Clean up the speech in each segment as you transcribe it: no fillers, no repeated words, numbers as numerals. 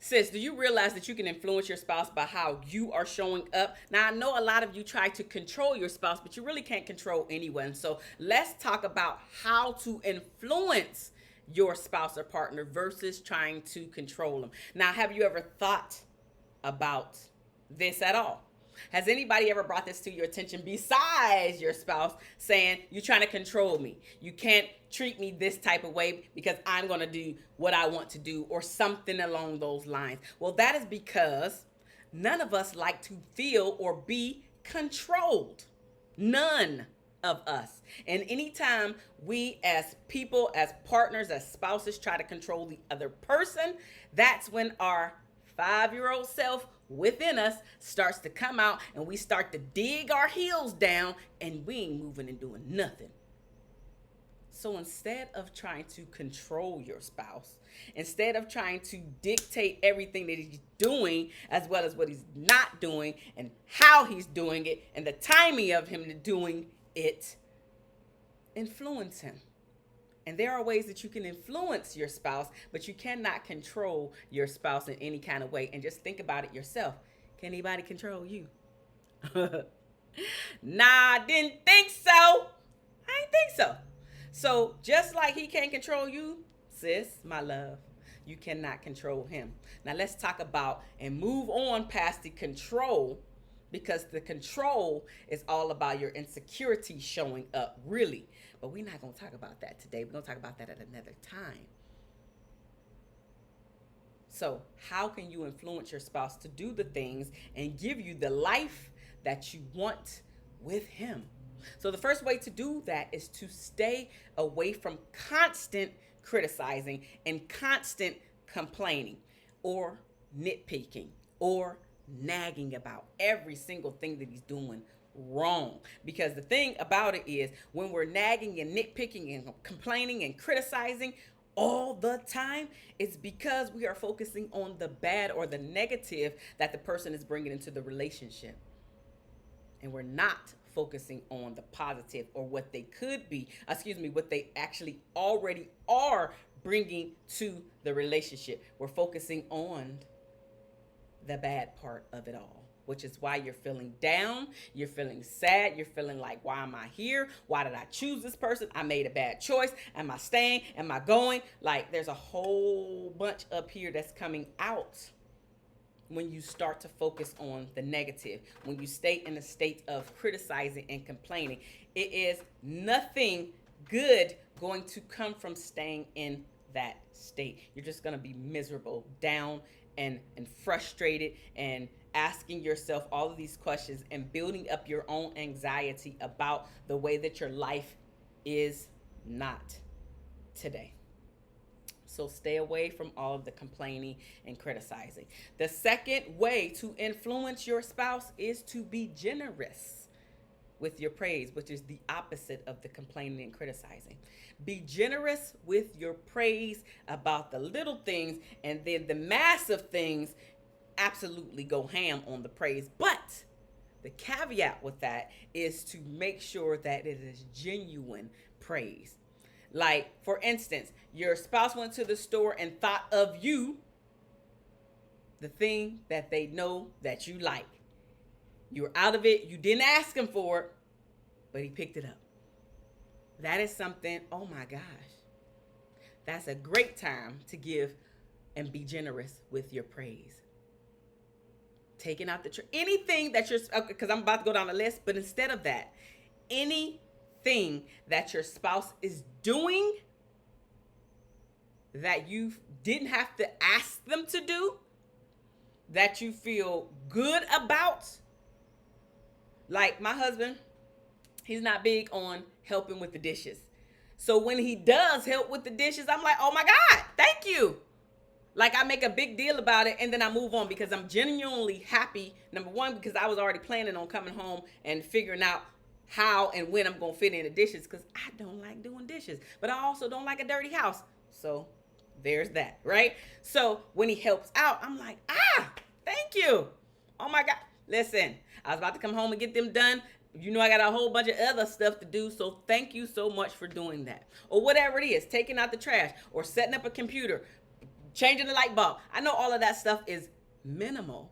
Sis, do you realize that you can influence your spouse by how you are showing up? Now, I know a lot of you try to control your spouse, but you really can't control anyone. So let's talk about how to influence your spouse or partner versus trying to control them. Now, have you ever thought about this at all? Has anybody ever brought this to your attention besides your spouse saying, you're trying to control me? You can't treat me this type of way because I'm going to do what I want to do, or something along those lines. Well, that is because none of us like to feel or be controlled. None of us. And anytime we as people, as partners, as spouses try to control the other person, that's when our 5-year-old self within us starts to come out, and we start to dig our heels down, and we ain't moving and doing nothing. So instead of trying to control your spouse, instead of trying to dictate everything that he's doing, as well as what he's not doing and how he's doing it and the timing of him doing it, influence him. And there are ways that you can influence your spouse, but you cannot control your spouse in any kind of way. And just think about it yourself. Can anybody control you? Nah, I didn't think so. I didn't think so. So just like he can't control you, sis, my love, you cannot control him. Now let's talk about and move on past the control, because the control is all about your insecurities showing up, really. But we're not going to talk about that today. We're going to talk about that at another time. So how can you influence your spouse to do the things and give you the life that you want with him? So the first way to do that is to stay away from constant criticizing and constant complaining or nitpicking or nagging about every single thing that he's doing wrong. Because the thing about it is, when we're nagging and nitpicking and complaining and criticizing all the time, it's because we are focusing on the bad or the negative that the person is bringing into the relationship, and we're not focusing on the positive or what they could be, what they actually already are bringing to the relationship. We're focusing on the bad part of it all, which is why you're feeling down, you're feeling sad, you're feeling like, why am I here? Why did I choose this person? I made a bad choice. Am I staying? Am I going? Like, there's a whole bunch up here that's coming out when you start to focus on the negative, when you stay in a state of criticizing and complaining. It is nothing good going to come from staying in that state. You're just going to be miserable, down, and frustrated, and asking yourself all of these questions and building up your own anxiety about the way that your life is not today. So stay away from all of the complaining and criticizing. The second way to influence your spouse is to be generous with your praise, which is the opposite of the complaining and criticizing. Be generous with your praise about the little things, and then the massive things, absolutely go ham on the praise. But the caveat with that is to make sure that it is genuine praise. Like, for instance, your spouse went to the store and thought of you, the thing that they know that you like. You're out of it. You didn't ask him for it, but he picked it up. That is something, oh my gosh. That's a great time to give and be generous with your praise. Taking out the anything that you're, because I'm about to go down the list, but instead of that, anything that your spouse is doing that you didn't have to ask them to do, that you feel good about. Like my husband, he's not big on helping with the dishes. So when he does help with the dishes, I'm like, oh my God, thank you. Like, I make a big deal about it, and then I move on because I'm genuinely happy. Number one, because I was already planning on coming home and figuring out how and when I'm going to fit in the dishes, because I don't like doing dishes. But I also don't like a dirty house. So there's that, right? So when he helps out, I'm like, thank you. Oh my God. Listen, I was about to come home and get them done. You know, I got a whole bunch of other stuff to do, so thank you so much for doing that. Or whatever it is, taking out the trash or setting up a computer, changing the light bulb. I know all of that stuff is minimal,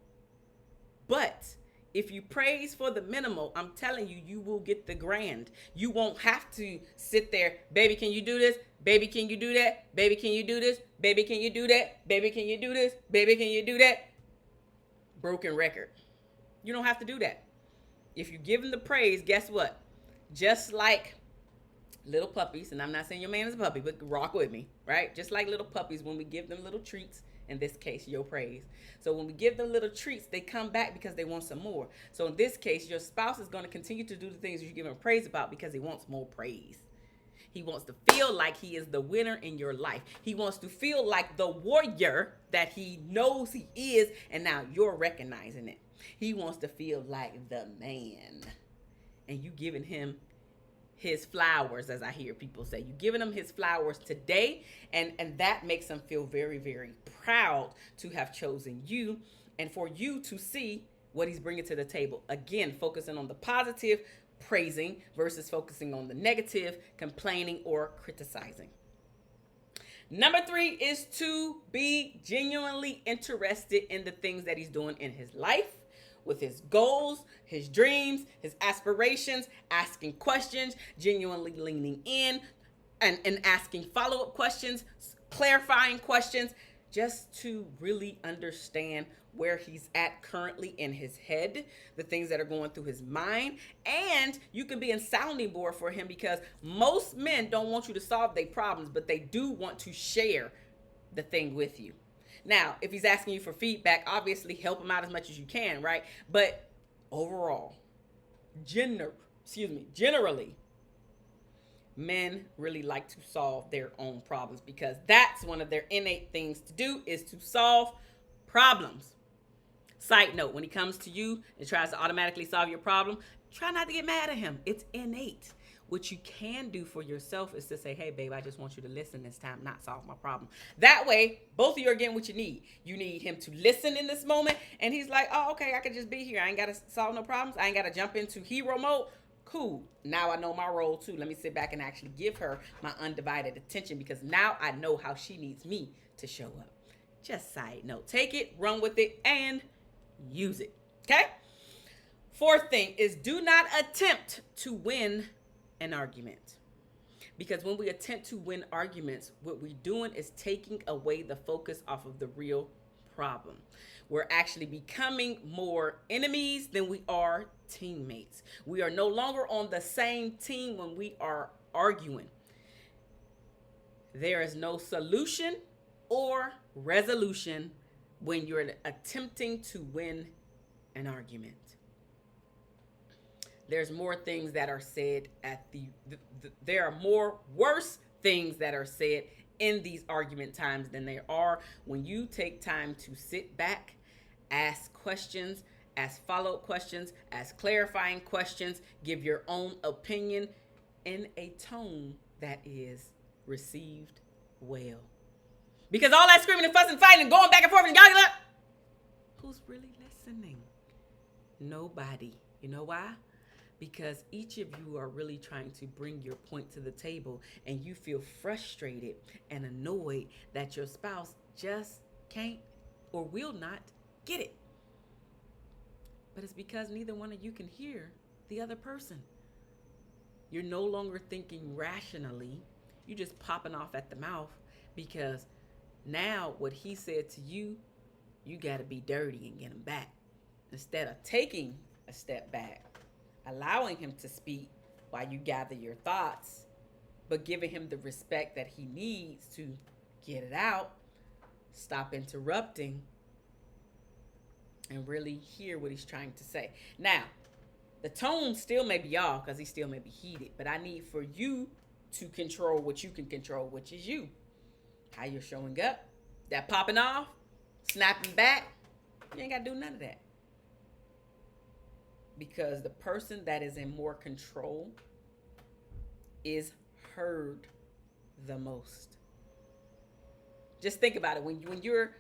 but if you praise for the minimal, I'm telling you, you will get the grand. You won't have to sit there, baby, can you do this? Baby, can you do that? Baby, can you do this? Baby, can you do that? Baby, can you do this? Baby, can you do that? Broken record. You don't have to do that. If you give them the praise, guess what? Just like little puppies, and I'm not saying your man is a puppy, but rock with me, right? Just like little puppies, when we give them little treats, in this case, your praise. So when we give them little treats, they come back because they want some more. So in this case, your spouse is going to continue to do the things you give him praise about because he wants more praise. He wants to feel like he is the winner in your life. He wants to feel like the warrior that he knows he is, and now you're recognizing it. He wants to feel like the man, and you giving him his flowers, as I hear people say. You're giving him his flowers today, and that makes him feel very, very proud to have chosen you and for you to see what he's bringing to the table. Again, focusing on the positive, praising, versus focusing on the negative, complaining or criticizing. Number 3 is to be genuinely interested in the things that he's doing in his life, with his goals, his dreams, his aspirations, asking questions, genuinely leaning in and asking follow-up questions, clarifying questions, just to really understand where he's at currently in his head, the things that are going through his mind. And you can be a sounding board for him, because most men don't want you to solve their problems, but they do want to share the thing with you. Now, if he's asking you for feedback, obviously help him out as much as you can, right? But overall, generally, men really like to solve their own problems, because that's one of their innate things to do, is to solve problems. Side note, when he comes to you and tries to automatically solve your problem, try not to get mad at him. It's innate. What you can do for yourself is to say, hey, babe, I just want you to listen this time, not solve my problem. That way, both of you are getting what you need. You need him to listen in this moment, and he's like, oh, okay, I can just be here. I ain't got to solve no problems. I ain't got to jump into hero mode. Cool. Now I know my role too. Let me sit back and actually give her my undivided attention, because now I know how she needs me to show up. Just side note. Take it, run with it, and use it. Okay? 4th thing is, do not attempt to win an argument. Because when we attempt to win arguments, what we're doing is taking away the focus off of the real problem. We're actually becoming more enemies than we are teammates. We are no longer on the same team when we are arguing. There is no solution or resolution when you're attempting to win an argument. There's more things that are said there are more worse things that are said in these argument times than there are when you take time to sit back, ask questions, ask follow-up questions, ask clarifying questions, give your own opinion in a tone that is received well. Because all that screaming and fussing, fighting, and going back and forth and yelling up, who's really listening? Nobody. You know why? Because each of you are really trying to bring your point to the table, and you feel frustrated and annoyed that your spouse just can't or will not get it. But it's because neither one of you can hear the other person. You're no longer thinking rationally. You're just popping off at the mouth, because now what he said to you, you got to be dirty and get him back. Instead of taking a step back, allowing him to speak while you gather your thoughts, but giving him the respect that he needs to get it out, stop interrupting, and really hear what he's trying to say. Now, the tone still may be off because he still may be heated, but I need for you to control what you can control, which is you. How you're showing up, that popping off, snapping back, you ain't got to do none of that. Because the person that is in more control is heard the most. Just think about it. When you're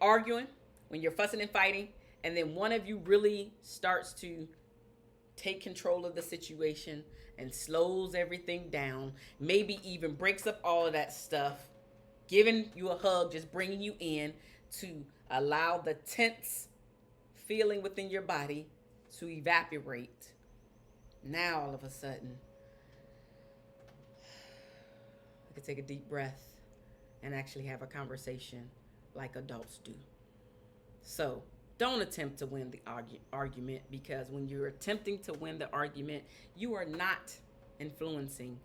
arguing, when you're fussing and fighting, and then one of you really starts to take control of the situation and slows everything down, maybe even breaks up all of that stuff, giving you a hug, just bringing you in to allow the tense feeling within your body to evaporate. Now, all of a sudden, I can take a deep breath and actually have a conversation like adults do. So, don't attempt to win the argument, because when you're attempting to win the argument, you are not influencing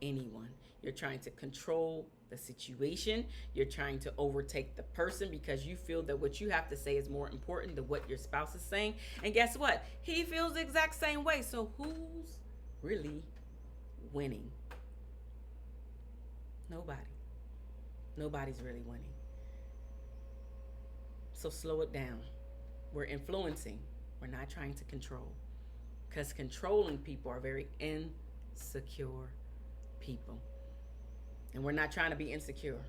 anyone. You're trying to control the situation. You're trying to overtake the person because you feel that what you have to say is more important than what your spouse is saying. And guess what? He feels the exact same way. So who's really winning? Nobody. Nobody's really winning. So slow it down. We're influencing. We're not trying to control. Because controlling people are very insecure people. And we're not trying to be insecure.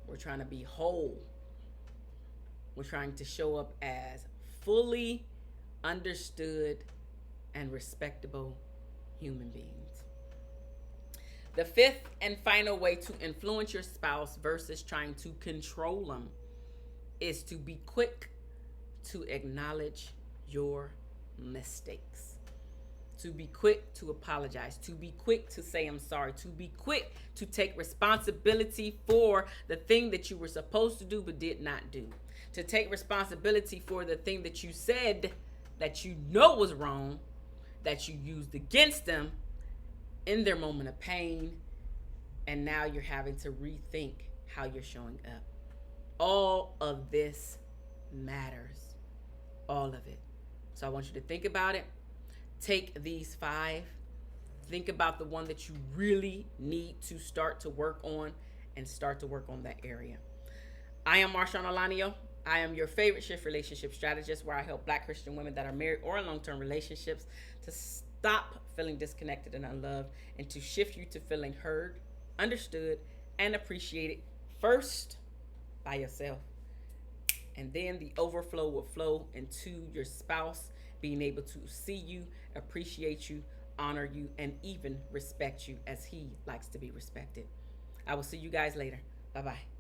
We're trying to be whole. We're trying to show up as fully understood and respectable human beings. The fifth and final way to influence your spouse versus trying to control them is to be quick to acknowledge your mistakes. To be quick to apologize, to be quick to say I'm sorry, to be quick to take responsibility for the thing that you were supposed to do but did not do. To take responsibility for the thing that you said that you know was wrong, that you used against them in their moment of pain, and now you're having to rethink how you're showing up. All of this matters. All of it. So I want you to think about it. Take these 5. Think about the one that you really need to start to work on, and start to work on that area. I am Marshawn Alanio. I am your favorite shift relationship strategist, where I help Black Christian women that are married or in long-term relationships to stop feeling disconnected and unloved, and to shift you to feeling heard, understood, and appreciated first by yourself. And then the overflow will flow into your spouse being able to see you, appreciate you, honor you, and even respect you as he likes to be respected. I will see you guys later. Bye-bye.